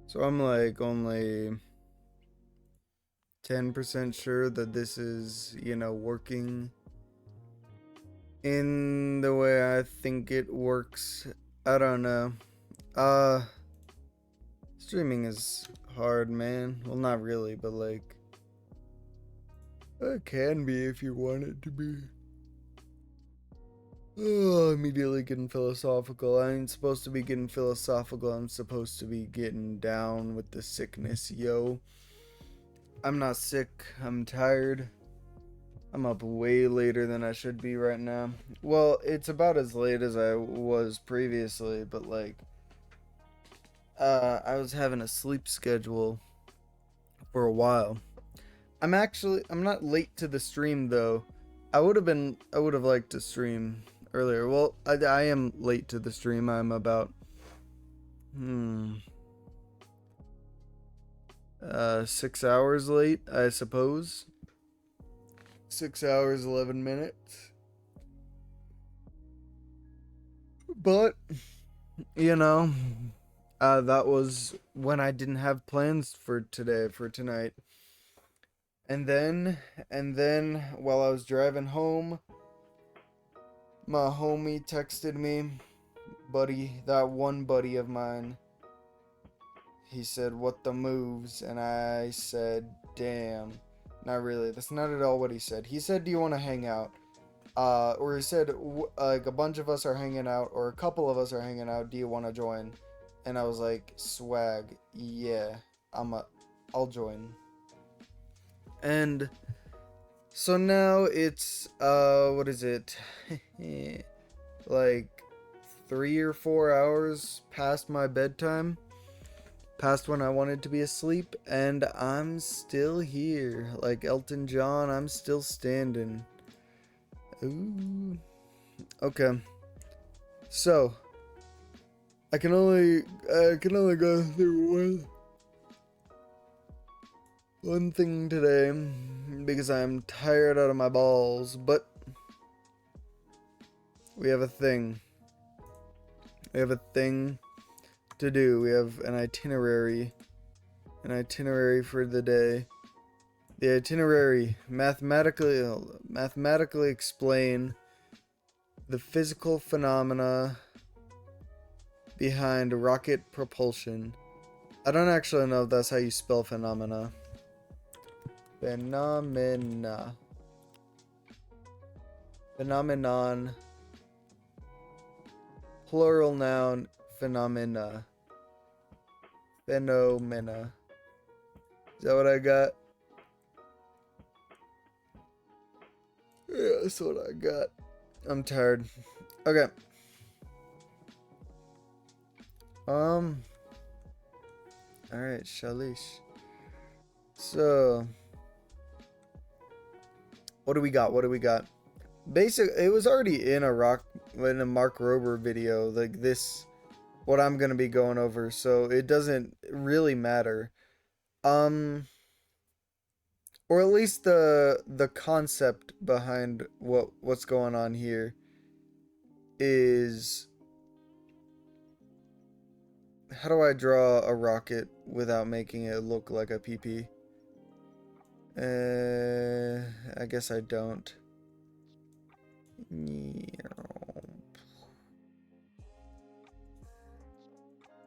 So I'm like only 10% sure that this is, working in the way I think it works. I don't know. Uh, Streaming is hard, man. Well, not really, but like, it can be if you want it to be. Oh, immediately getting philosophical. I ain't supposed to be getting philosophical. I'm supposed to be getting down with the sickness, yo. I'm not sick. I'm tired. I'm up way later than I should be right now. Well, it's about as late as I was previously, but like, I was having a sleep schedule for a while. I'm not late to the stream though. I would have liked to stream earlier. Well, I am late to the stream. I'm about, hmm, 6 hours late, I suppose. 6 hours, 11 minutes. But, you know, that was when I didn't have plans for tonight. And then, while I was driving home, my homie texted me, that one buddy of mine. He said, "What the moves?" And I said, "Damn." Not really. That's not at all what he said. He said, "Do you want to hang out?" Or he said, like, a bunch of us are hanging out, or a couple of us are hanging out. Do you want to join? And I was like, swag, yeah, I'll join. And so now it's, what is it? Like 3 or 4 hours past my bedtime, past when I wanted to be asleep, and I'm still here. Like Elton John, I'm still standing. Ooh. Okay. So, I can only go through one thing today because I'm tired out of my balls, but we have a thing. We have a thing to do. We have an itinerary for the day. The itinerary mathematically explain the physical phenomena behind rocket propulsion. I don't actually know if that's how you spell phenomena. Phenomena. Phenomenon. Plural noun. Phenomena. Phenomena. Is that what I got? Yeah, that's what I got. I'm tired. Okay. Alright, Shalish. So, what do we got? It was already in a Mark Rober video, like this, what I'm gonna be going over, so it doesn't really matter. Or at least the concept behind what's going on here is, how do I draw a rocket without making it look like a PP? I guess I don't.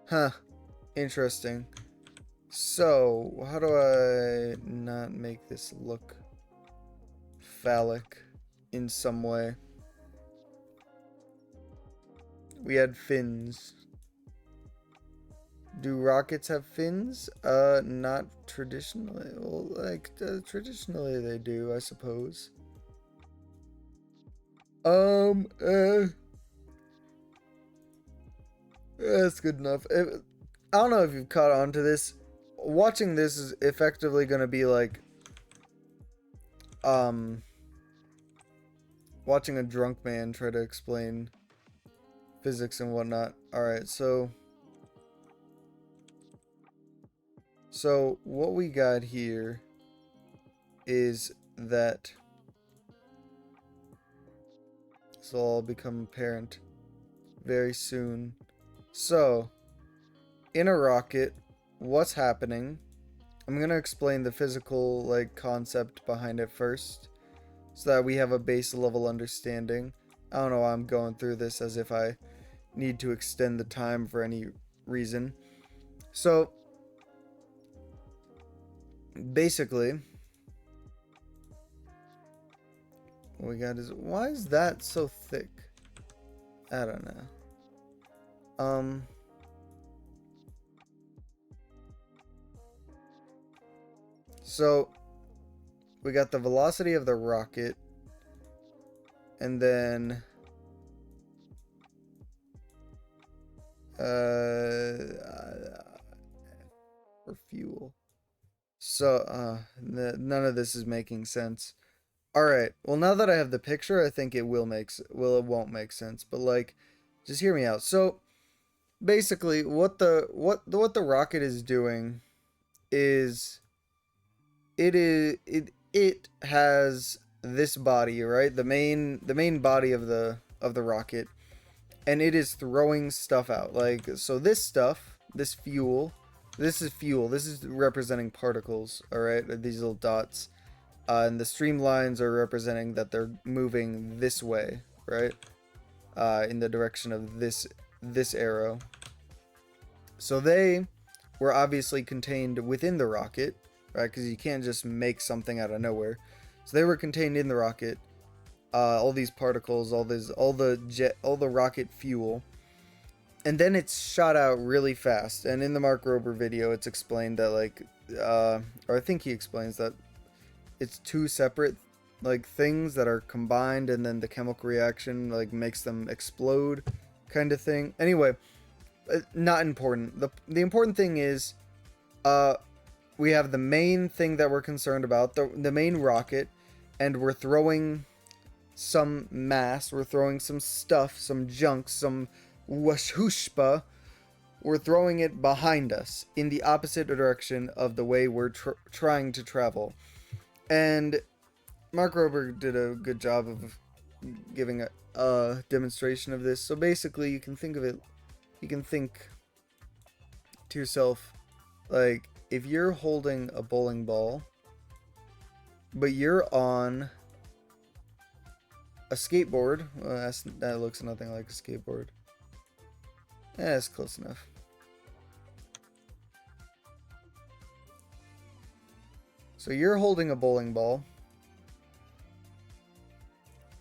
Huh. Interesting. So, how do I not make this look phallic in some way? We had fins. Do rockets have fins? Not traditionally. Well, like, traditionally they do, I suppose. That's good enough. I don't know if you've caught on to this. Watching this is effectively going to be like, watching a drunk man try to explain physics and whatnot. Alright, so what we got here is that this will all become apparent very soon. So, in a rocket, what's happening. I'm gonna explain the physical like concept behind it first, so that we have a base level understanding. I don't know why I'm going through this as if I need to extend the time for any reason. So basically, what we got is, why is that so thick? I don't know. So we got the velocity of the rocket, and then for fuel. So none of this is making sense. All right. Well, now that I have the picture, I think it will make it won't make sense, but like, just hear me out. So basically, what the rocket is doing is it has this body, right? The main body of the rocket, and it is throwing stuff out. Like, so this stuff, this fuel, this is fuel. This is representing particles, all right? These little dots. And the streamlines are representing that they're moving this way, right? In the direction of this arrow. So they were obviously contained within the rocket, right? Because you can't just make something out of nowhere. So they were contained in the rocket. All these particles, all the rocket fuel, and then it's shot out really fast. And in the Mark Rober video, it's explained that like, or I think he explains that it's two separate like things that are combined, and then the chemical reaction like makes them explode, kind of thing. Anyway, not important. The important thing is, we have the main thing that we're concerned about, the main rocket, and we're throwing some mass, we're throwing some stuff, some junk, some whooshpa. We're throwing it behind us in the opposite direction of the way we're trying to travel. And Mark Rober did a good job of giving a demonstration of this. So basically, you can think to yourself, like, if you're holding a bowling ball, but you're on a skateboard. Well, that looks nothing like a skateboard. That's close enough. So you're holding a bowling ball,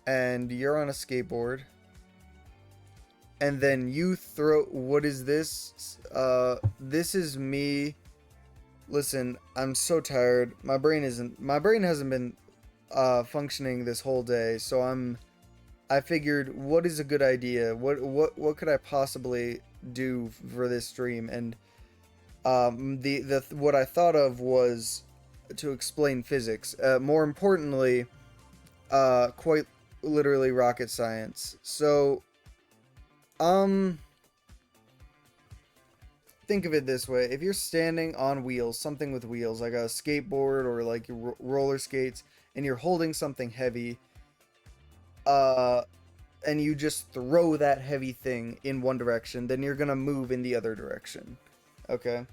and you're on a skateboard, and then you throw. What is this? This is me. Listen, I'm so tired. My brain hasn't been functioning this whole day, so I figured, what is a good idea? What could I possibly do for this stream? And the what I thought of was to explain physics. More importantly, quite literally rocket science. So, think of it this way: if you're standing on wheels, something with wheels, like a skateboard or like roller skates, and you're holding something heavy, and you just throw that heavy thing in one direction, then you're gonna move in the other direction. Okay.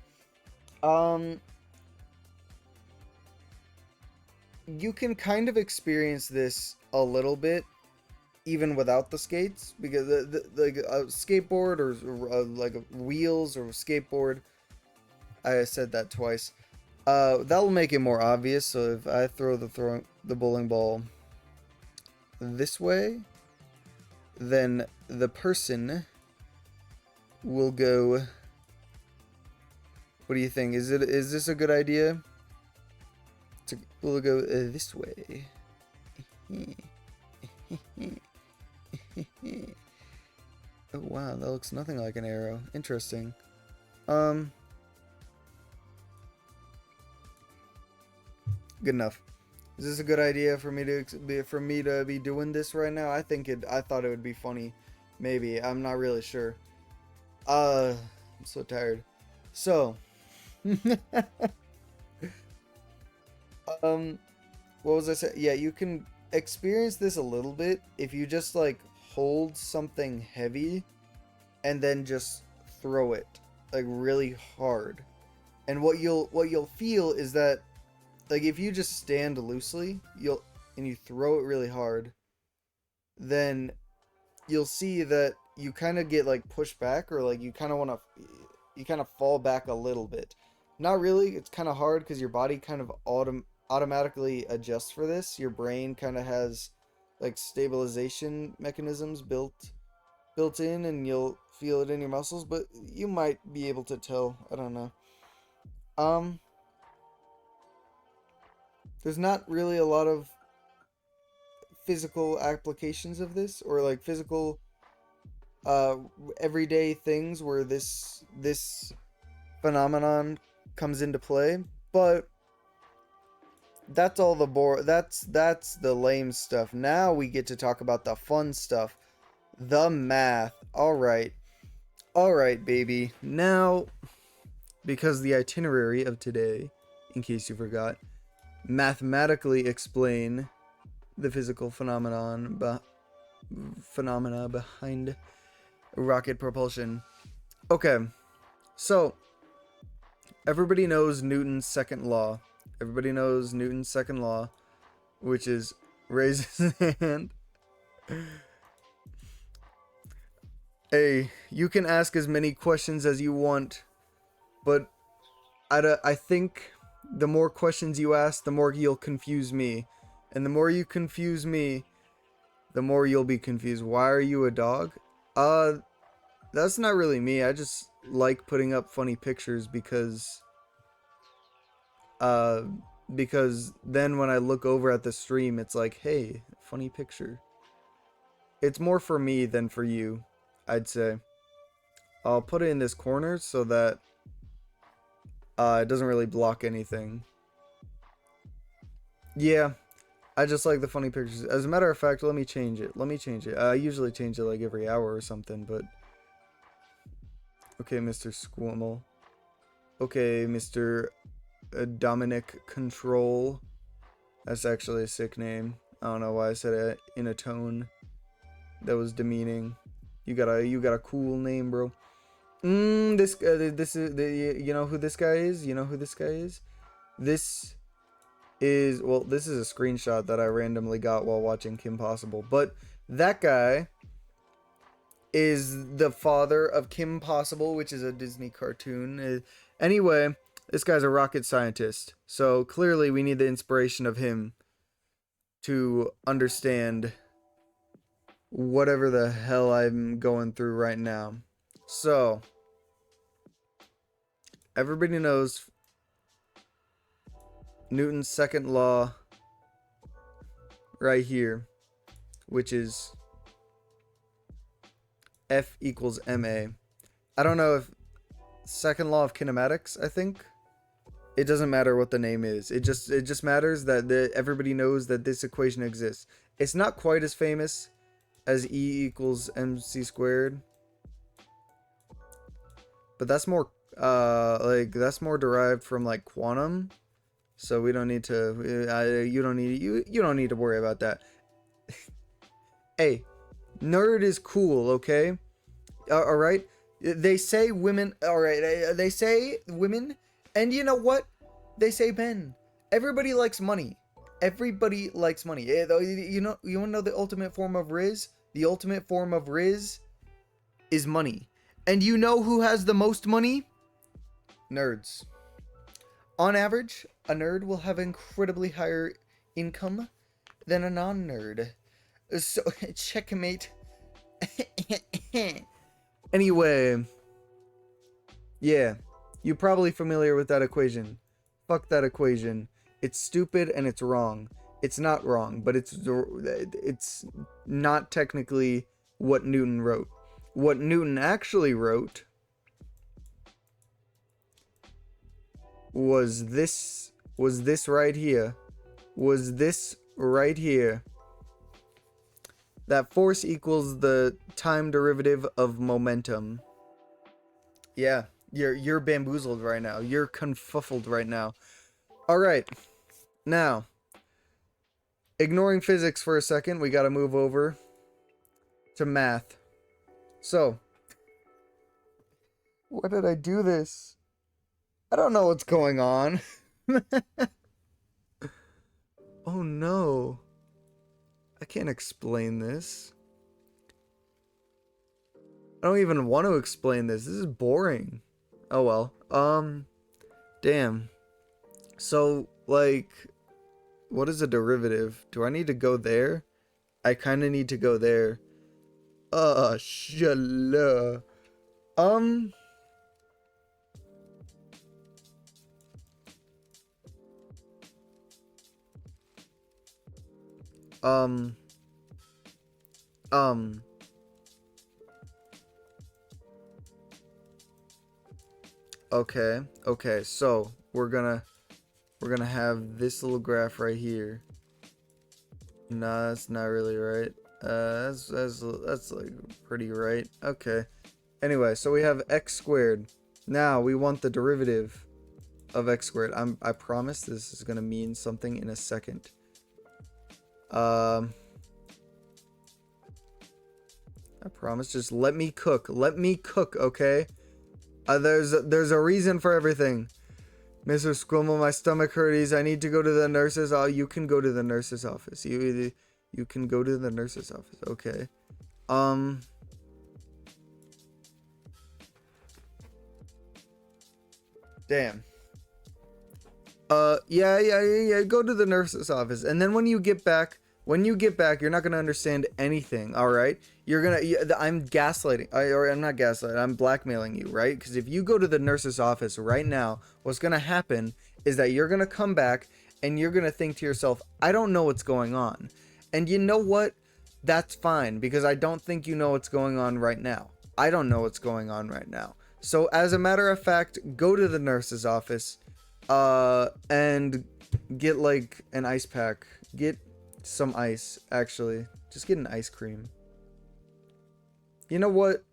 You can kind of experience this a little bit even without the skates, because like a skateboard or like wheels or a skateboard, I said that twice, that'll make it more obvious. So if I throw the bowling ball this way, then the person will go. What do you think? Is this a good idea? We'll go this way. Oh wow, that looks nothing like an arrow. Interesting. Good enough. Is this a good idea for me to be doing this right now? I thought it would be funny. Maybe. I'm not really sure. I'm so tired. So, what was I saying? Yeah, you can experience this a little bit if you just like hold something heavy and then just throw it like really hard. And what you'll feel is that, like, if you just stand loosely, and you throw it really hard, then you'll see that you kind of get like pushed back, or like you kind of fall back a little bit. Not really. It's kind of hard because your body kind of automatically adjusts for this. Your brain kind of has like stabilization mechanisms built in, and you'll feel it in your muscles, but you might be able to tell. I don't know. Um there's not really a lot of physical applications of this, or like physical uh everyday things where this phenomenon comes into play, but that's the lame stuff. Now we get to talk about the fun stuff, the math. All right, baby. Now, because the itinerary of today, in case you forgot, mathematically explain the physical phenomena behind rocket propulsion. Okay, so everybody knows Newton's second law. Everybody knows Newton's second law, which is raise his hand. Hey, you can ask as many questions as you want, but I think the more questions you ask, the more you'll confuse me. And the more you confuse me, the more you'll be confused. Why are you a dog? That's not really me. I just like putting up funny pictures uh, because then when I look over at the stream, it's like, hey, funny picture. It's more for me than for you, I'd say. I'll put it in this corner so that it doesn't really block anything. Yeah, I just like the funny pictures. As a matter of fact, let me change it. I usually change it like every hour or something, but... Okay, Mr. Squirmel. Okay, Mr. Dominic Control. That's actually a sick name. I don't know why I said it in a tone that was demeaning. You got a cool name, bro. This is you know who this guy is? You know who this guy is? This is, well, this is a screenshot that I randomly got while watching Kim Possible. But that guy is the father of Kim Possible, which is a Disney cartoon. Anyway, this guy's a rocket scientist. So clearly we need the inspiration of him to understand whatever the hell I'm going through right now. So, everybody knows Newton's second law right here, which is F equals ma. I don't know if second law of kinematics, I think. It doesn't matter what the name is. It just matters that everybody knows that this equation exists. It's not quite as famous as E equals mc squared, but that's more that's more derived from like quantum. So we don't need to you don't need to worry about that. Hey, nerd is cool, okay? All right? They say women, all right, they say women, and you know what? They say men. Everybody likes money. Everybody likes money. You want to know the ultimate form of Riz? The ultimate form of Riz is money. And you know who has the most money? Nerds. On average, a nerd will have incredibly higher income than a non-nerd. So, checkmate. Anyway, yeah, you're probably familiar with that equation. Fuck that equation. It's stupid and it's wrong. It's not wrong, but it's not technically what Newton wrote. What Newton actually wrote was this right here. That force equals the time derivative of momentum. Yeah, you're bamboozled right now. You're confuffled right now. All right. Now, ignoring physics for a second, we got to move over to math. So, why did I do this? I don't know what's going on. Oh no. I can't explain this. I don't even want to explain this. This is boring. Oh well. Damn. So, like, what is a derivative? Do I need to go there? I kind of need to go there. Shala. Um. Um. Um. Okay. Okay. So we're gonna have this little graph right here. Nah, that's not really right. That's like pretty right. Okay. Anyway, so we have x squared. Now we want the derivative of x squared. I promise this is gonna mean something in a second. I promise. Just let me cook. Let me cook, okay? There's a reason for everything. Mr. Squimble, my stomach hurts. I need to go to the nurse's. Oh, you can go to the nurse's office. You can go to the nurse's office. Okay. Damn. Yeah. Go to the nurse's office, and then when you get back, you're not gonna understand anything. All right. I'm gaslighting. Or I'm not gaslighting. I'm blackmailing you, right? Because if you go to the nurse's office right now, what's gonna happen is that you're gonna come back and you're gonna think to yourself, I don't know what's going on. And you know what? That's fine, because I don't think you know what's going on right now. I don't know what's going on right now. So as a matter of fact, go to the nurse's office, and get like an ice pack. Get some ice, actually. Just get an ice cream. You know what?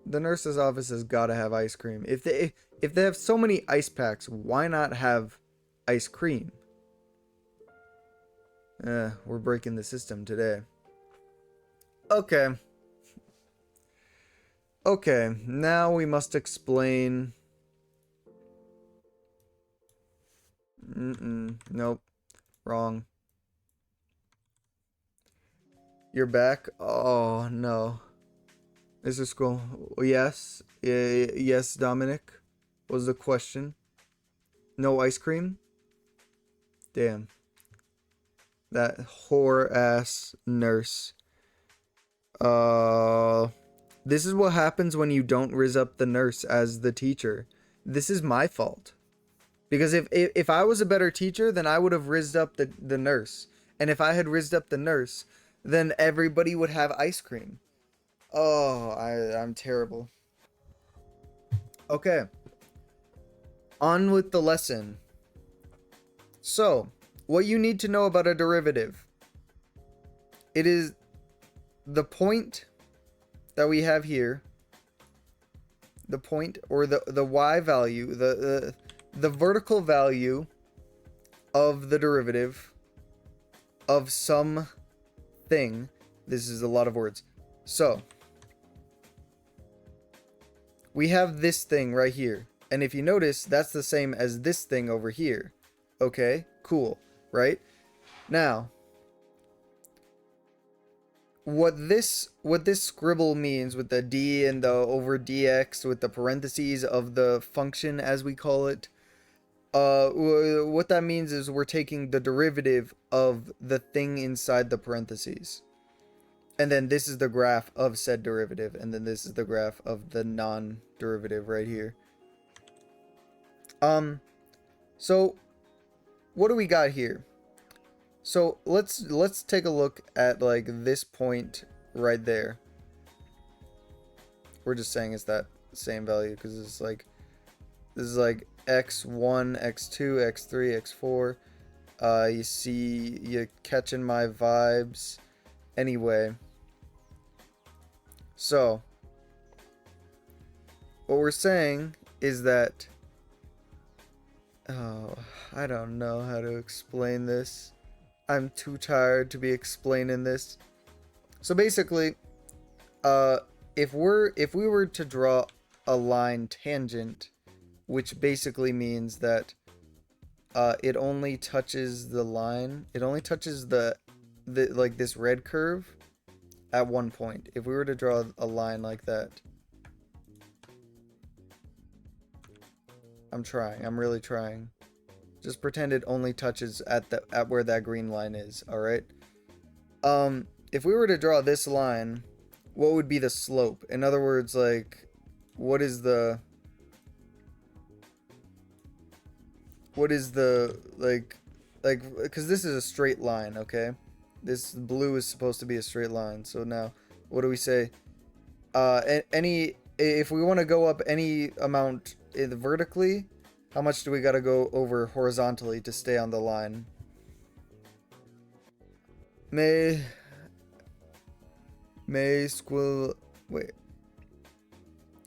The nurse's office has got to have ice cream. If they have so many ice packs, why not have ice cream? We're breaking the system today. Okay. Okay, now we must explain. Nope. Wrong. You're back? Oh, no. Is this cool? Yes. Yes, Dominic. Was the question. No ice cream? Damn. That whore-ass nurse. This is what happens when you don't rizz up the nurse as the teacher. This is my fault. Because if I was a better teacher, then I would have rizzed up the nurse. And if I had rizzed up the nurse, then everybody would have ice cream. Oh, I'm terrible. Okay. On with the lesson. So, what you need to know about a derivative. It is the point that we have here. The point, or the y value, the vertical value of the derivative of some thing. This is a lot of words. So, we have this thing right here. And if you notice, that's the same as this thing over here. Okay, cool, right? Now, what this scribble means with the d and the over dx with the parentheses of the function, as we call it, what that means is we're taking the derivative of the thing inside the parentheses. And then this is the graph of said derivative, and then this is the graph of the non-derivative right here. So what do we got here? So let's take a look at like this point right there. We're just saying it's that same value because it's like, this is like x1, x2, x3, x4. You see, you're catching my vibes. Anyway, so what we're saying is that, oh, I don't know how to explain this. I'm too tired to be explaining this. So basically, if we were to draw a line tangent which basically means that it only touches the line. It only touches the like this red curve at one point. If we were to draw a line like that, I'm trying. I'm really trying. Just pretend it only touches at where that green line is. All right. If we were to draw this line, what would be the slope? In other words, like, what is the like, because this is a straight line, okay? This blue is supposed to be a straight line. So now, what do we say? If we want to go up any amount vertically, how much do we got to go over horizontally to stay on the line? May squill. Wait.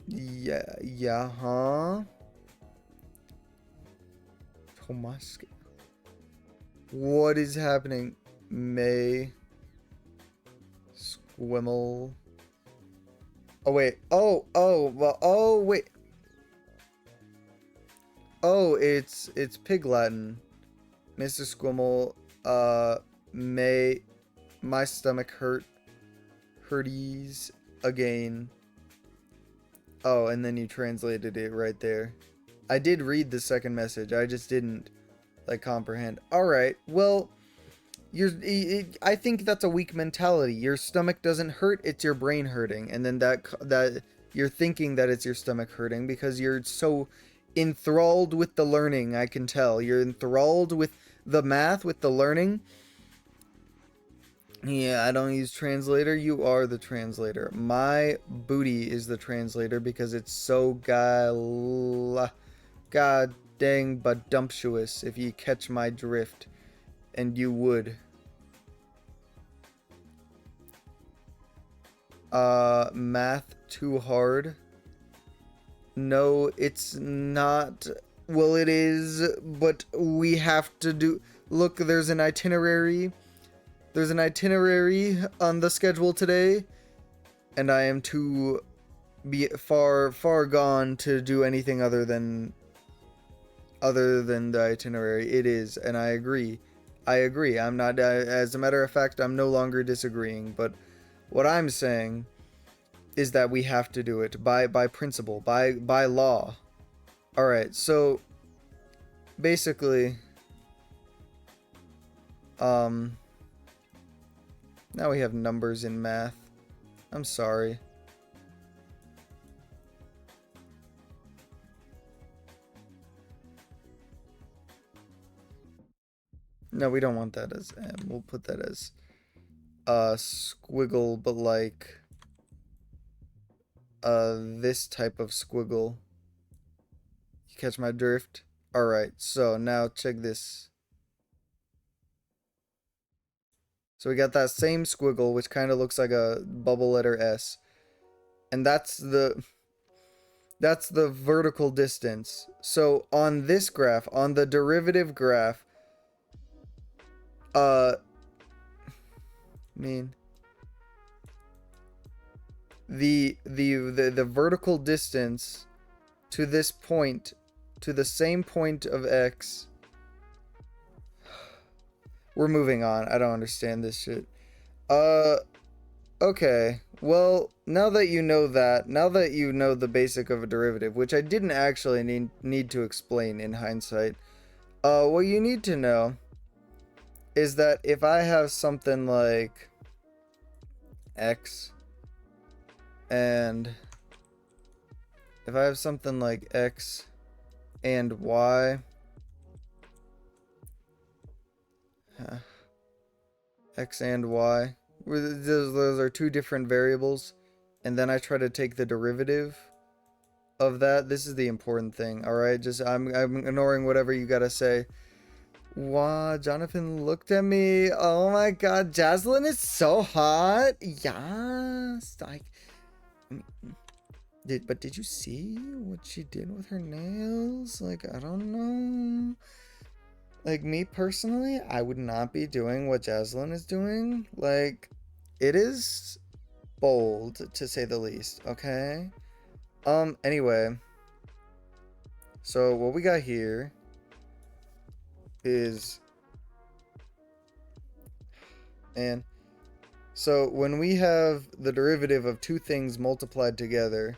Yeah, huh? Tomas. What is happening? May squimmel. Oh wait. Oh, well, oh wait. Oh, it's Pig Latin. Mr. Squimmel, may my stomach hurties again. Oh, and then you translated it right there. I did read the second message. I just didn't like comprehend. All right. Well, I think that's a weak mentality. Your stomach doesn't hurt, it's your brain hurting. And then that you're thinking that it's your stomach hurting because you're so enthralled with the learning. I can tell. You're enthralled with the math, with the learning. Yeah, I don't use translator. You are the translator. My booty is the translator because it's so god dang bumptious, if you catch my drift. And you would. Math too hard? No, it's not. Well, it is, but we have to do... Look, there's an itinerary. There's an itinerary on the schedule today, and I am too far gone to do anything other than the itinerary. It is, and I agree. I'm not, as a matter of fact, I'm no longer disagreeing, but what I'm saying is that we have to do it by principle, by law. All right, so basically, now we have numbers in math. I'm sorry. No, we don't want that as M. We'll put that as squiggle, but like this type of squiggle. You catch my drift? Alright, so now check this. So we got that same squiggle, which kind of looks like a bubble letter S. And that's the vertical distance. So on this graph, on the derivative graph, I mean, the vertical distance to this point, to the same point of X. We're moving on. I don't understand this shit. Okay. Well, now that you know that, now that you know the basic of a derivative, which I didn't actually need to explain in hindsight, what you need to know is that if I have something like X, and if I have something like X and Y, X and Y, those are two different variables, and then I try to take the derivative of that. This is the important thing, alright? Just, I'm ignoring whatever you gotta say. Wow, Jonathan looked at me. Oh my god, Jaslyn is so hot. Yes. Like, did you see what she did with her nails? Like, I don't know. Like, me personally, I would not be doing what Jaslyn is doing. Like, it is bold, to say the least, okay? Anyway. So what we got here is, and so when we have the derivative of two things multiplied together,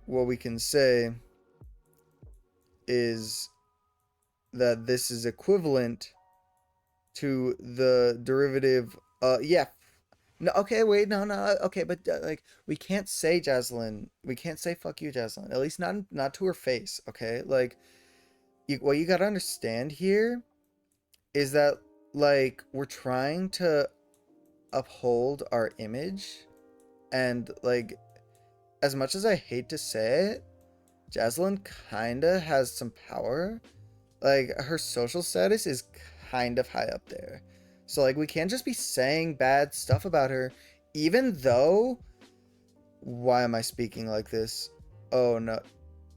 what we can say is that this is equivalent to the derivative. Yeah. No, okay, wait, no, okay, but like we can't say Jaslyn, we can't say fuck you, Jaslyn. At least not to her face, okay? Like, what you gotta understand here is that like we're trying to uphold our image, and like as much as I hate to say it, Jaslyn kinda has some power. Like her social status is kind of high up there. So like we can't just be saying bad stuff about her, even though, why am I speaking like this? Oh no,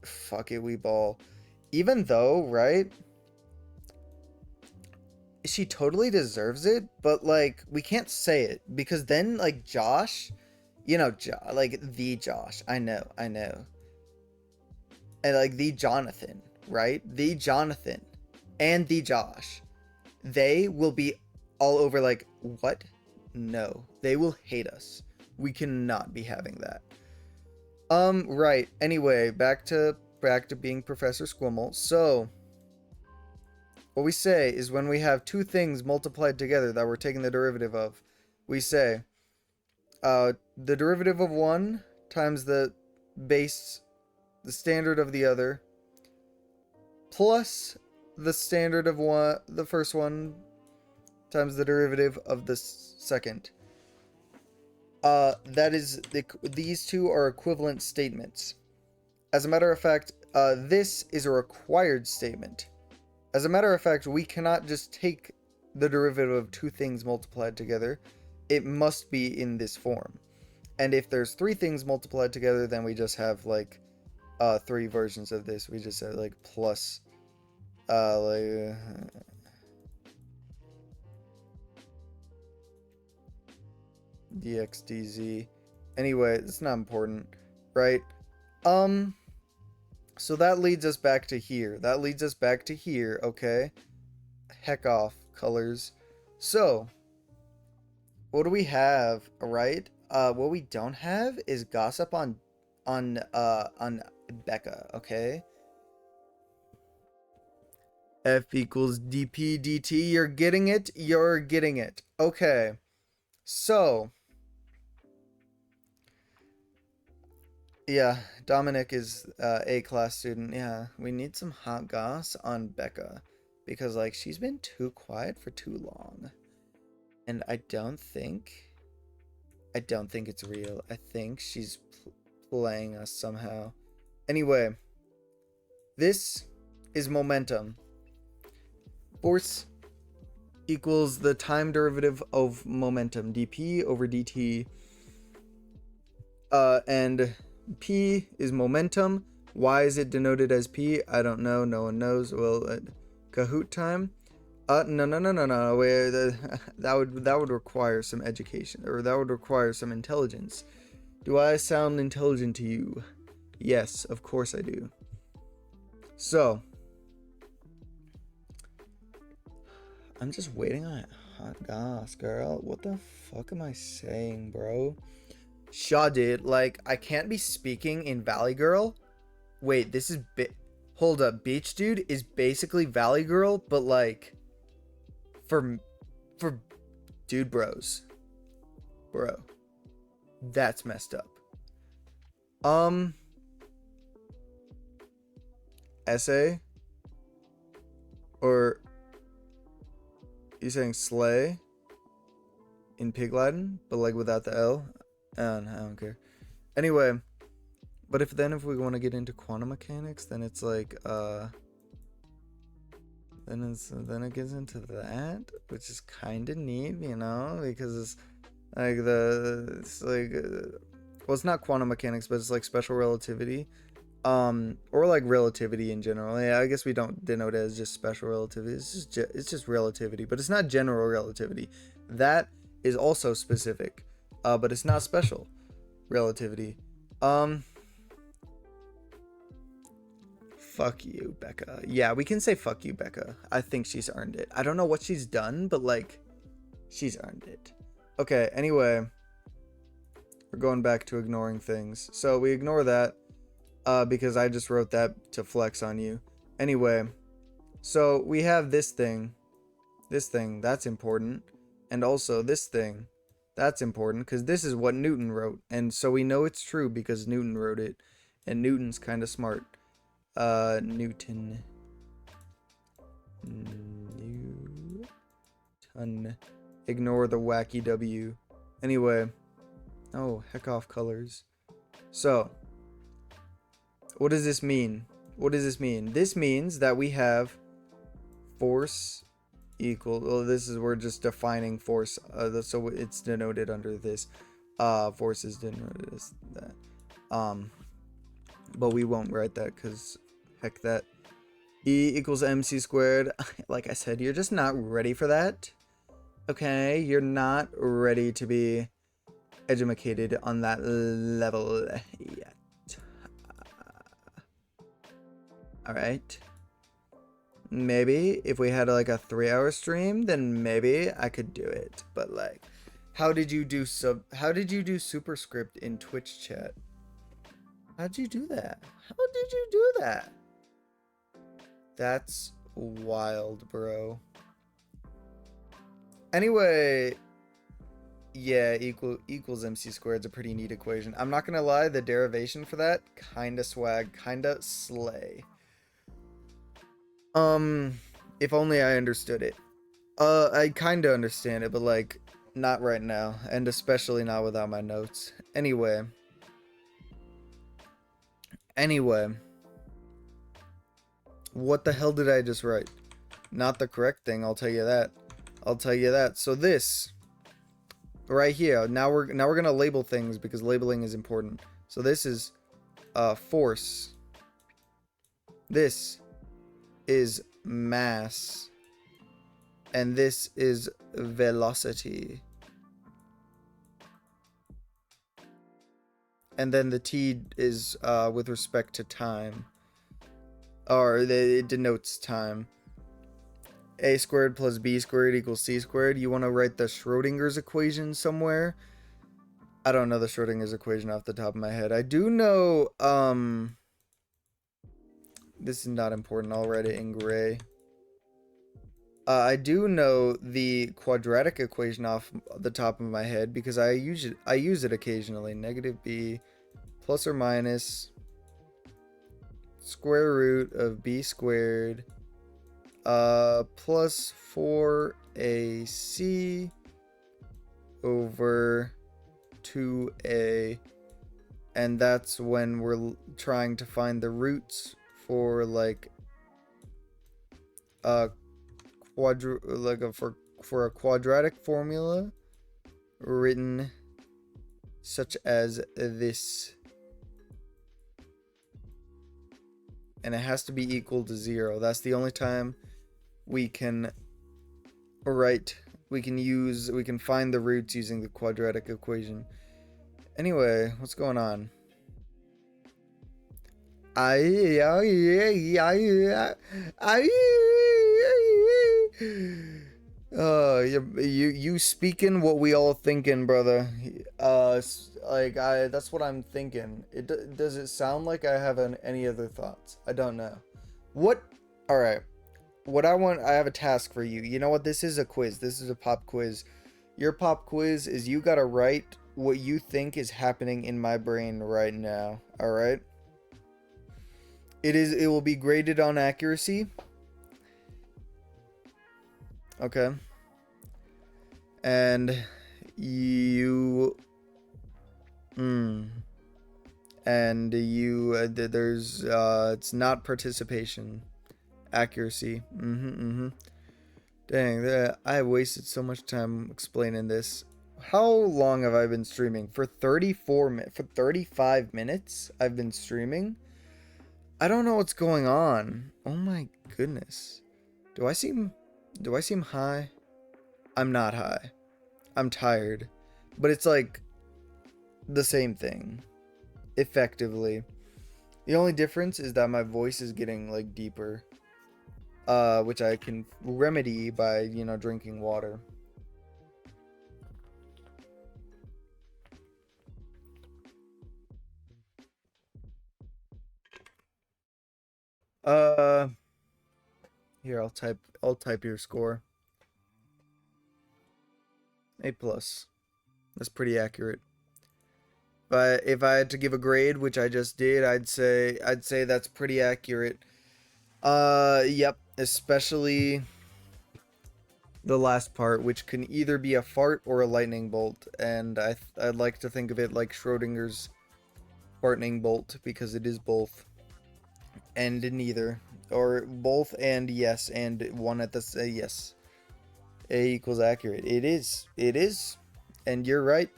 fuck it, we ball. Even though, right? She totally deserves it, but like we can't say it because then like Josh, like the Josh, I know, and like the Jonathan, right? The Jonathan and the Josh, they will be all over like, what? No, they will hate us. We cannot be having that. Right. Anyway, back to being Professor Squimmel. So what we say is when we have two things multiplied together that we're taking the derivative of, we say the derivative of one times the standard of the other, plus the standard of the first one times the derivative of the second. That is, these two are equivalent statements. As a matter of fact, this is a required statement. As a matter of fact, we cannot just take the derivative of two things multiplied together. It must be in this form. And if there's three things multiplied together, then we just have like three versions of this. We just said like plus dx dz. Anyway, it's not important, right? So that leads us back to here. Okay? Heck off, colors. So, what do we have, right? What we don't have is gossip on Becca, okay? F equals dp dt. You're getting it. Okay. So, yeah, Dominic is a class student. Yeah, we need some hot goss on Becca because like she's been too quiet for too long, and I don't think it's real. I think she's playing us somehow. Anyway, this is momentum. Force equals the time derivative of momentum, dp over dt, and P is momentum. Why is it denoted as P? I don't know. No one knows. Well, Kahoot time. No. Wait, that would require some education, or that would require some intelligence. Do I sound intelligent to you? Yes, of course I do. So, I'm just waiting on hot goss, girl. What the fuck am I saying, bro? Shaw, dude, like, I can't be speaking in Valley Girl. Wait, this is hold up, Beach Dude is basically Valley Girl, but like for dude bros. Bro. That's messed up. Essay? Or you saying slay in Pig Latin, but like without the L? I don't care. Anyway, but if we want to get into quantum mechanics, then it's like then it gets into that, which is kind of neat, you know, because it's like well, it's not quantum mechanics, but it's like special relativity, or like relativity in general. Yeah, I guess we don't denote it as just special relativity. It's just relativity, but it's not general relativity. That is also specific, but it's not special relativity. Fuck you, Becca. Yeah, we can say fuck you, Becca. I think she's earned it. I don't know what she's done, but like, she's earned it. Okay, anyway, we're going back to ignoring things. So we ignore that because I just wrote that to flex on you. Anyway, so we have this thing, that's important, and also this thing, that's important because this is what Newton wrote, and so we know it's true because Newton wrote it, and Newton's kind of smart. Newton. Ignore the wacky W. Anyway. Oh, heck off colors. So, what does this mean? What does this mean? This means that we have force equal. Well, this is, we're just defining force. So it's denoted under this. Force is denoted as that. But we won't write that because heck that. E equals mc squared. Like I said, you're just not ready for that. Okay, you're not ready to be educated on that level yet. Alright. Maybe if we had like a 3-hour stream, then maybe I could do it. But like, how did you do superscript in Twitch chat? How'd you do that? How did you do that? That's wild, bro. Anyway, yeah, equals MC squared is a pretty neat equation. I'm not gonna lie, the derivation for that, kinda swag, kinda slay. If only I understood it. I kinda understand it, but like, not right now, and especially not without my notes. Anyway. What the hell did I just write? Not the correct thing, I'll tell you that. So this right here, now we're gonna label things because labeling is important. So this is force. This is mass. And this is velocity. And then the T is with respect to time. Or it denotes time. A squared plus B squared equals C squared. You want to write the Schrodinger's equation somewhere? I don't know the Schrodinger's equation off the top of my head. I do know, this is not important. I'll write it in gray. I do know the quadratic equation off the top of my head because I use it occasionally. Negative B plus or minus square root of B squared plus 4AC over 2A, and that's when we're trying to find the roots for like for a quadratic formula written such as this, and it has to be equal to 0. That's the only time we can find the roots using the quadratic equation. Anyway, what's going on? You speaking what we all thinking, brother. That's what I'm thinking. Does it sound like I have any other thoughts? I don't know. What? All right. I have a task for you. You know what? This is a quiz. This is a pop quiz. Your pop quiz is you gotta write what you think is happening in my brain right now. All right. It will be graded on accuracy. Okay. And you there's it's not participation. Accuracy. Dang, I have wasted so much time explaining this. How long have I been streaming? For 35 minutes I've been streaming. I don't know what's going on. Oh my goodness. Do I seem high? I'm not high. I'm tired. But it's like the same thing. Effectively. The only difference is that my voice is getting like deeper, which I can remedy by, you know, drinking water. Uh, Here, I'll type your score. A plus. That's pretty accurate. But if I had to give a grade, which I just did, I'd say that's pretty accurate. Yep, especially the last part, which can either be a fart or a lightning bolt, and I'd like to think of it like Schrodinger's farting bolt because it is both and neither, or both and yes, and one at the yes. A equals accurate. It is. It is. And you're right.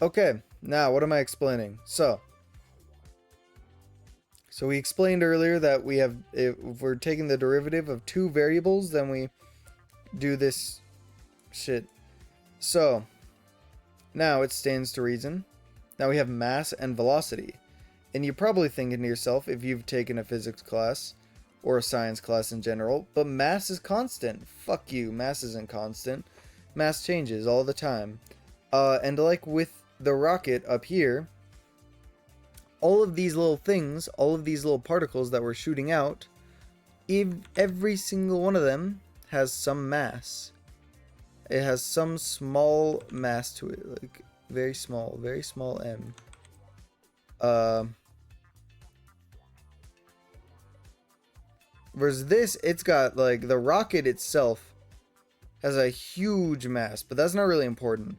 Okay, now what am I explaining? So we explained earlier that we have, if we're taking the derivative of two variables, then we do this shit. So now it stands to reason. Now we have mass and velocity. And you're probably thinking to yourself, if you've taken a physics class or a science class in general, but mass is constant. Fuck you, mass isn't constant. Mass changes all the time. And like with the rocket up here, all of these little things, all of these little particles that we're shooting out, every single one of them has some mass. It has some small mass to it, like very small m. Whereas this, it's got, like, the rocket itself has a huge mass, but that's not really important.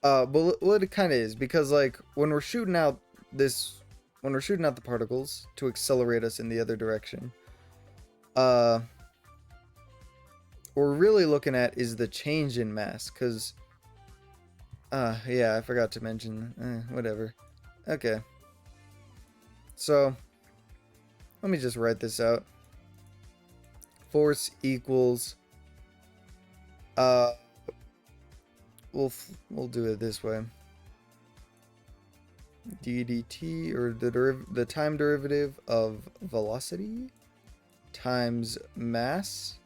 But what it kind of is, because, like, when we're shooting out the particles to accelerate us in the other direction, what we're really looking at is the change in mass, because, yeah, I forgot to mention, whatever. Okay. So, let me just write this out. Force equals, we'll do it this way. ddt, or the time derivative of velocity times mass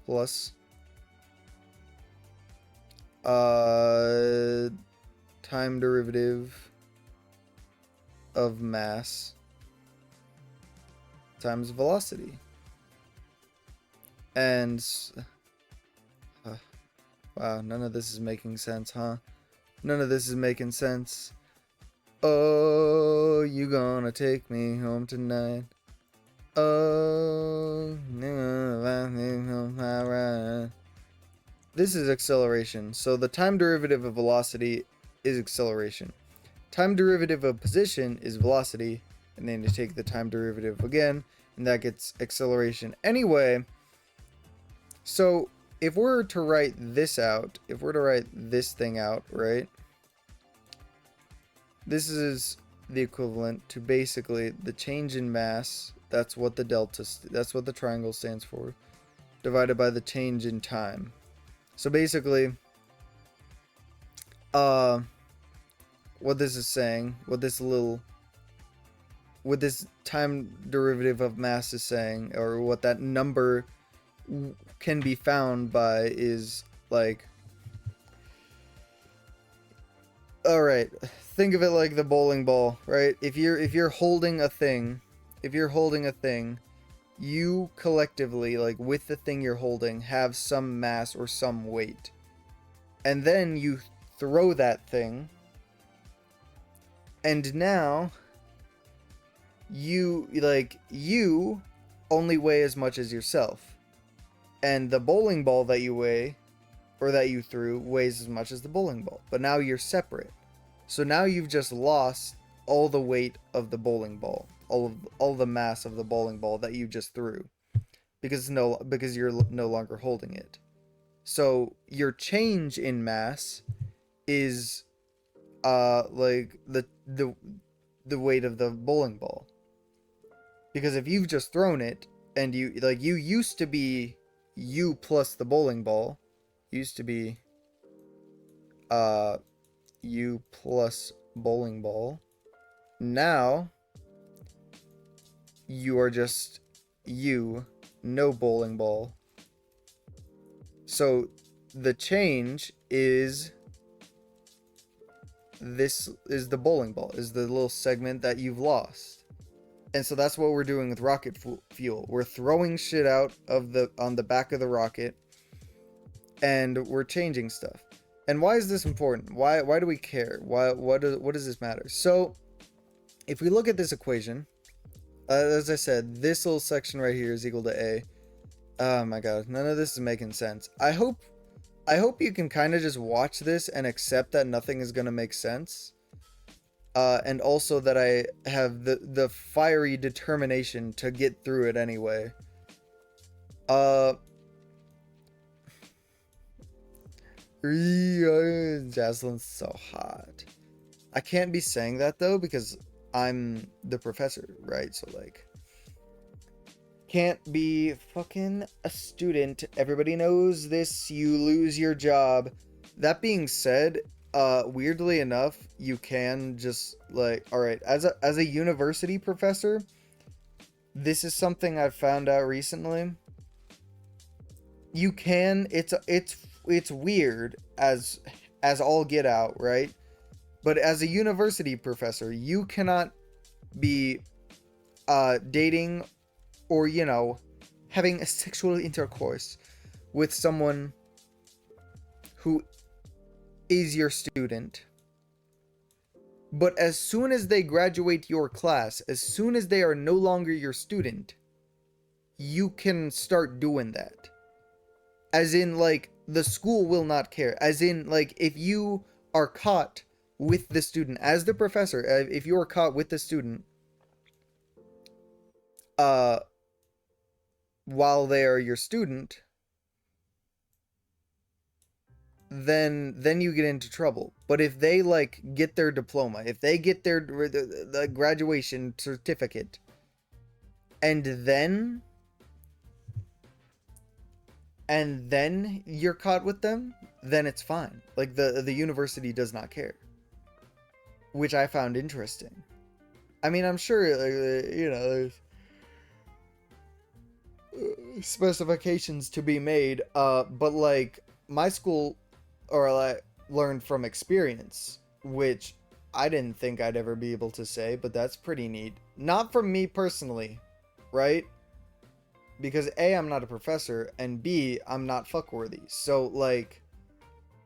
plus time derivative of mass times velocity. And wow, none of this is making sense, huh? None of this is making sense. Oh, you gonna take me home tonight? Oh, this is acceleration. So the time derivative of velocity is acceleration. Time derivative of position is velocity, and then you take the time derivative again, and that gets acceleration. Anyway, so if we're to write this out, if we're to write this thing out, right? This is the equivalent to basically the change in mass. That's what the that's what the triangle stands for, divided by the change in time. So basically, what this is saying, what this time derivative of mass is saying, or what that number can be found by, is like, all right, think of it like the bowling ball, right? If you're holding a thing, you collectively, like with the thing you're holding, have some mass or some weight, and then you throw that thing, and now you only weigh as much as yourself, and the bowling ball that you weigh, or that you threw, weighs as much as the bowling ball, but now you're separate. So now you've just lost all the weight of the bowling ball, all the mass of the bowling ball that you just threw, because you're no longer holding it. So your change in mass is like the weight of the bowling ball. Because if you've just thrown it, and you used to be you plus the bowling ball, used to be you plus bowling ball. Now you are just you, no bowling ball. So the change is this is the bowling ball, is the little segment that you've lost. And so that's what we're doing with rocket fuel. We're throwing shit out of on the back of the rocket, and we're changing stuff. And why is this important? Why do we care? What does this matter? So if we look at this equation, as I said, this little section right here is equal to A. Oh my god, none of this is making sense. I hope you can kind of just watch this and accept that nothing is gonna make sense. And also that I have the fiery determination to get through it anyway. Jaslyn's so hot. I can't be saying that though because I'm the professor, right? So like, can't be fucking a student. Everybody knows this. You lose your job. That being said, weirdly enough, you can just like, all right, as a university professor, this is something I've found out recently. You can, it's weird as all get out, right? But as a university professor, you cannot be dating or, you know, having a sexual intercourse with someone who is your student. But as soon as they graduate your class, as soon as they are no longer your student, you can start doing that. As in, like, the school will not care. As in, like, if you are caught with the student, as the professor, if you are caught with the student, while they are your student, then you get into trouble. But if they like get their diploma, if they get their the graduation certificate, and then you're caught with them, then it's fine. Like the university does not care, which I found interesting. I mean, I'm sure you know, there's specifications to be made, but like my school, or like learned from experience, which I didn't think I'd ever be able to say, but that's pretty neat. Not from me personally, right? Because A, I'm not a professor, and B, I'm not fuckworthy. So like,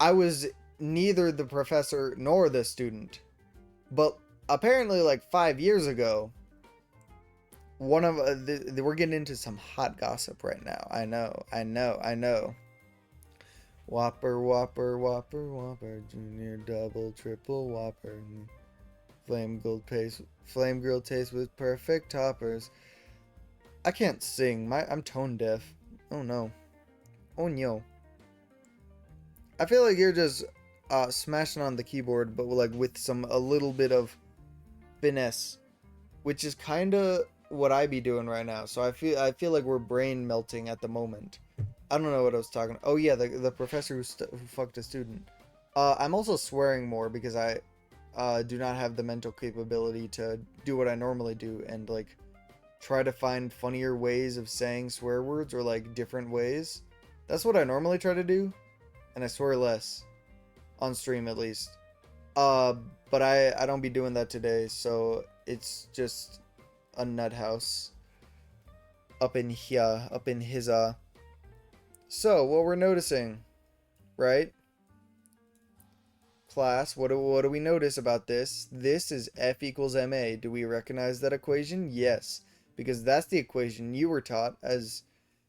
I was neither the professor nor the student. But apparently like 5 years ago, one of we're getting into some hot gossip right now. I know. Whopper, Whopper, Whopper, Whopper, Junior, Double, Triple Whopper, Flame grilled taste with perfect toppers. I can't sing. I'm tone deaf. Oh no. Oh no. I feel like you're just smashing on the keyboard, but like with a little bit of finesse, which is kind of what I be doing right now. So I feel like we're brain melting at the moment. I don't know what I was talking about. Oh yeah, the professor who fucked a student. I'm also swearing more because I do not have the mental capability to do what I normally do and like try to find funnier ways of saying swear words, or like different ways. That's what I normally try to do, and I swear less on stream at least. But I don't be doing that today, so it's just a nut house up in here, up in his So what we're noticing, right? Class, what do we notice about this? This is F equals ma. Do we recognize that equation? Yes, because that's the equation you were taught as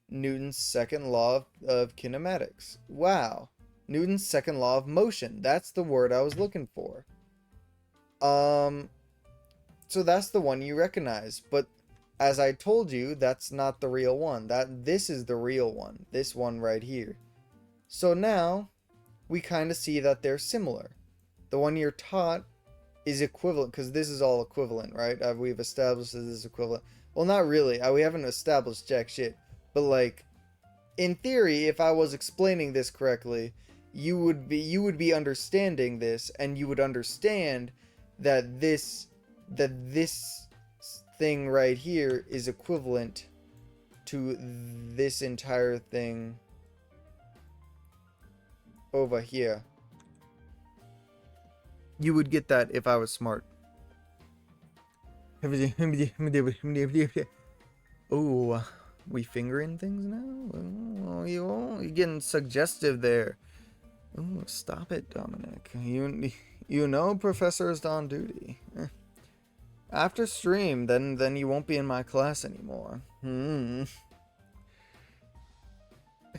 Newton's second law of kinematics. Wow. Newton's second law of motion. That's the word I was looking for. So that's the one you recognize, but as I told you, that's not the real one. This is the real one. This one right here. So now we kind of see that they're similar. The one you're taught is equivalent, because this is all equivalent, right? We've established that this is equivalent. Well, not really. We haven't established jack shit. But like, in theory, if I was explaining this correctly, you would be understanding this, and you would understand that this thing right here is equivalent to this entire thing over here. You would get that if I was smart. Oh, we fingering things now? Oh, you're getting suggestive there. Oh, stop it, Dominic. You know Professor is on duty. After stream, then you won't be in my class anymore.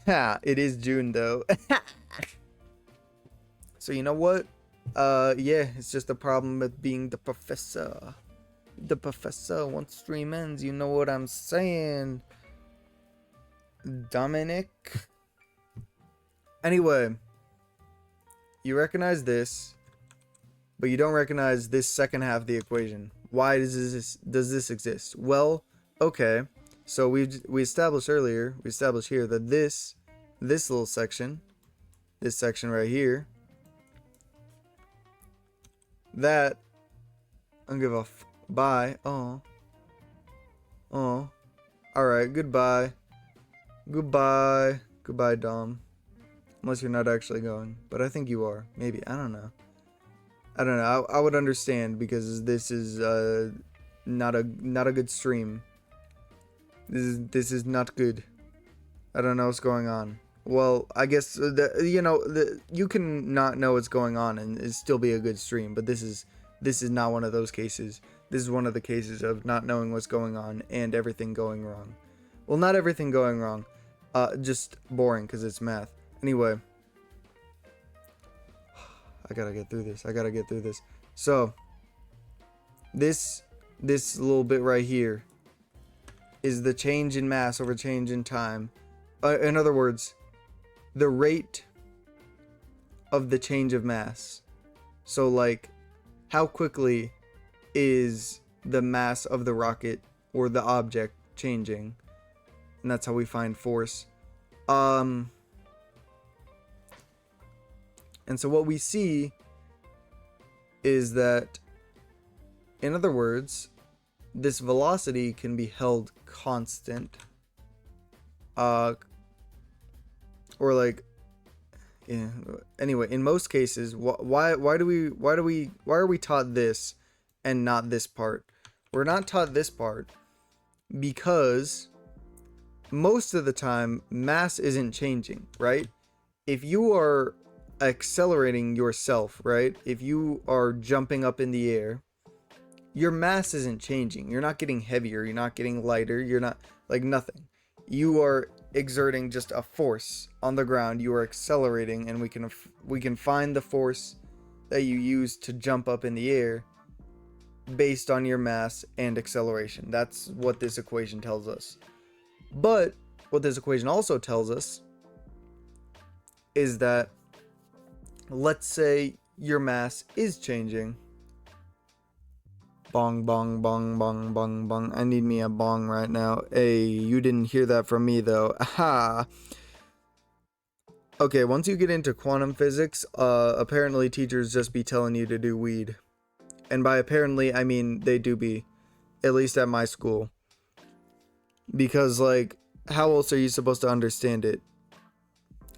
Ha, it is June though. So you know what? Yeah, it's just a problem with being the professor. The professor, once stream ends, you know what I'm saying, Dominic. Anyway, you recognize this, but you don't recognize this second half of the equation. Why does this exist? Well, okay, so we established earlier, we established here that this little section, this section right here, that I don't give a bye. Oh, all right, goodbye, Dom. Unless you're not actually going, but I think you are. Maybe, I don't know. I would understand, because this is not a good stream. This is not good. I don't know what's going on. Well, I guess you can not know what's going on and it still be a good stream, but this is not one of those cases. This is one of the cases of not knowing what's going on and everything going wrong. Well, not everything going wrong. Just boring because it's math. Anyway, I gotta get through this. So, this little bit right here is the change in mass over change in time. In other words, the rate of the change of mass. So, like, how quickly is the mass of the rocket or the object changing? And that's how we find force. And so what we see is that, in other words, this velocity can be held constant. Or like, yeah. Anyway, in most cases, why are we taught this and not this part? We're not taught this part because most of the time mass isn't changing, right? If you are accelerating yourself, right? If you are jumping up in the air, your mass isn't changing. You're not getting heavier, you're not getting lighter, you're not, like, nothing. You are exerting just a force on the ground. You are accelerating, and we can find the force that you use to jump up in the air based on your mass and acceleration. That's what this equation tells us. But what this equation also tells us is that, let's say your mass is changing. Bong, bong, bong, bong, bong, bong. I need me a bong right now. Hey, you didn't hear that from me though. Aha. Okay, once you get into quantum physics, apparently teachers just be telling you to do weed. And by apparently, I mean they do be. At least at my school. Because, like, how else are you supposed to understand it?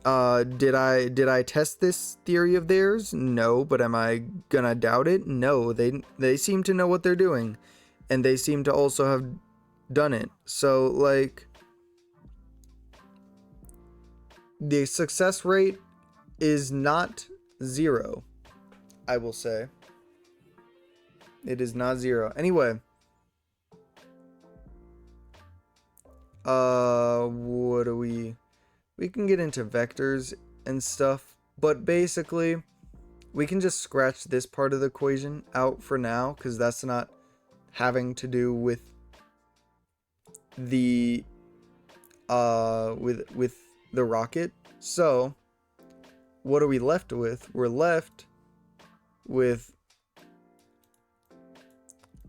Did I test this theory of theirs? No, but am I gonna doubt it? No, they seem to know what they're doing, and they seem to also have done it. So, like, the success rate is not 0, I will say. It is not 0. Anyway, what do we can get into vectors and stuff, but basically we can just scratch this part of the equation out for now, because that's not having to do with the with the rocket. So what are we left with? We're left with,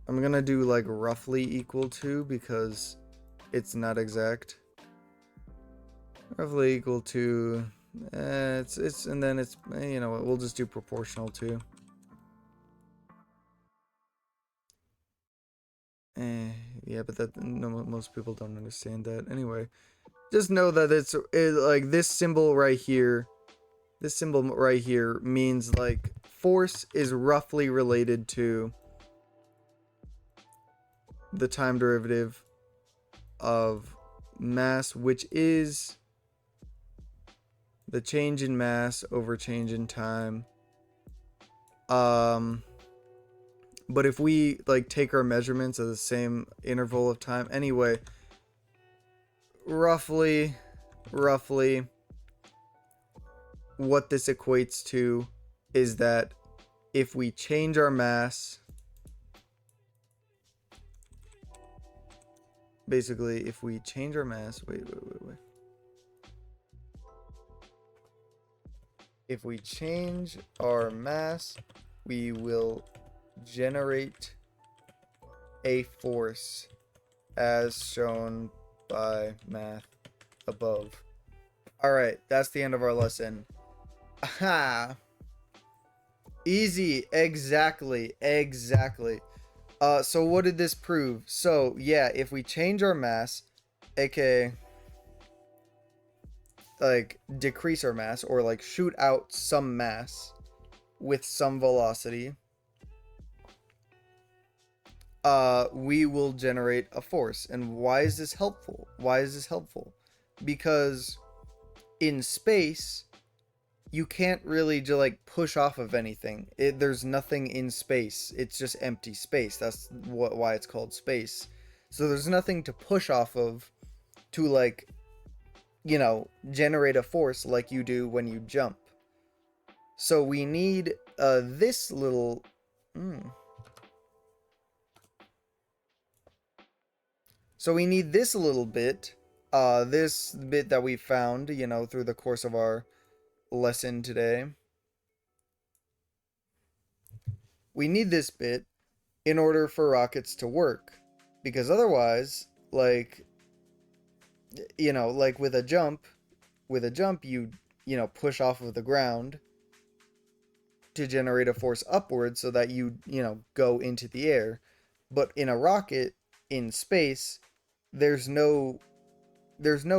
I'm gonna do like roughly equal to, because it's not exact. Roughly equal to, it's and then it's, you know what, we'll just do proportional to. Yeah, but that no, most people don't understand that. Anyway, just know that like this symbol right here. This symbol right here means like force is roughly related to the time derivative of mass, which is the change in mass over change in time. But if we like take our measurements at the same interval of time, anyway, roughly what this equates to is that if we change our mass, basically if we change our mass, wait. If we change our mass, we will generate a force as shown by math above. Alright, that's the end of our lesson. Aha! Easy, exactly. So what did this prove? So, yeah, if we change our mass, aka like decrease our mass or like shoot out some mass with some velocity, we will generate a force. And why is this helpful? Because in space, you can't really just like push off of anything. There's nothing in space. It's just empty space. That's why it's called space. So there's nothing to push off of to like, you know, generate a force like you do when you jump. So we need this little So we need this little bit, this bit that we found, you know, through the course of our lesson today. We need this bit in order for rockets to work, because otherwise, like, you know, like with a jump you know, push off of the ground to generate a force upward so that you know, go into the air. But in a rocket in space, there's no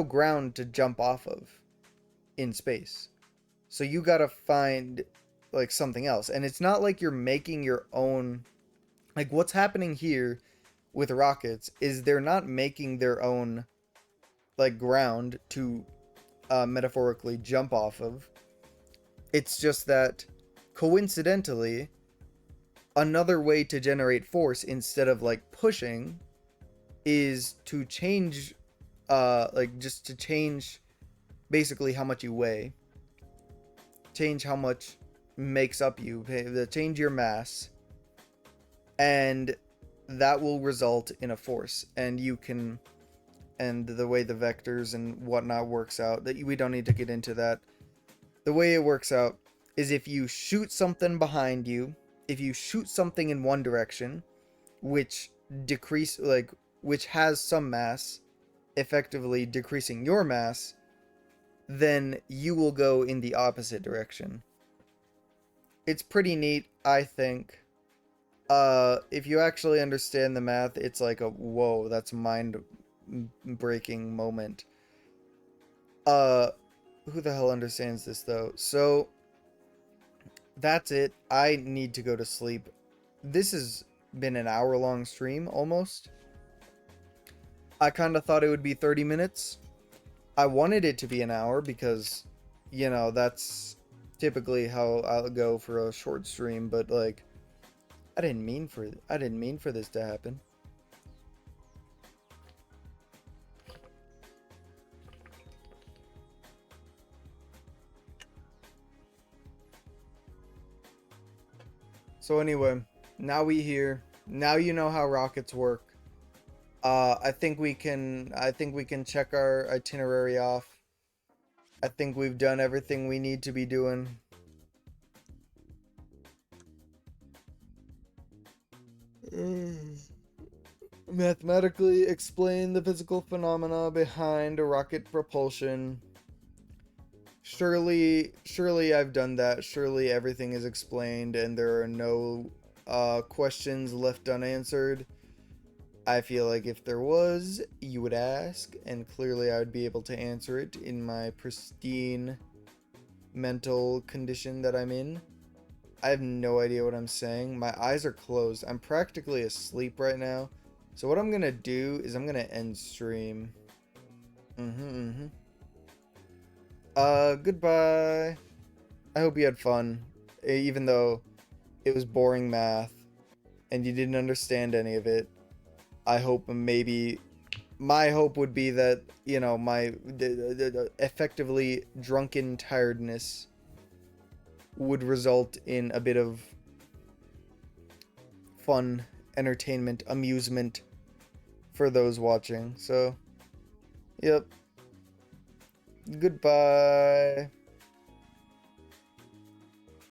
ground to jump off of in space. So you gotta find like something else. And it's not like you're making your own. Like what's happening here with rockets is they're not making their own like ground to metaphorically jump off of. It's just that coincidentally, another way to generate force instead of like pushing is to change like just to change basically how much you weigh, change how much makes up you, change your mass, and that will result in a force. And you can, and the way the vectors and whatnot works out, that we don't need to get into that. The way it works out is if you shoot something behind you, if you shoot something in one direction, which has some mass, effectively decreasing your mass, then you will go in the opposite direction. It's pretty neat, I think. If you actually understand the math, it's like a whoa, that's mind-breaking moment. Who the hell understands this though? So that's it. I need to go to sleep. This has been an hour-long stream almost. I kind of thought it would be 30 minutes. I wanted it to be an hour because, you know, that's typically how I'll go for a short stream, but like I didn't mean for this to happen. So anyway, now we here. Now you know how rockets work. I think we can check our itinerary off. I think we've done everything we need to be doing. Mathematically explain the physical phenomena behind rocket propulsion. Surely I've done that. Surely everything is explained and there are no questions left unanswered. I feel like if there was, you would ask, and clearly I would be able to answer it in my pristine mental condition that I'm in. I have no idea what I'm saying. My eyes are closed. I'm practically asleep right now. So what I'm gonna do is I'm gonna end stream. Goodbye. I hope you had fun. Even though it was boring math and you didn't understand any of it. I hope maybe my hope would be that, you know, my effectively drunken tiredness would result in a bit of fun, entertainment, amusement for those watching. So, yep. Goodbye.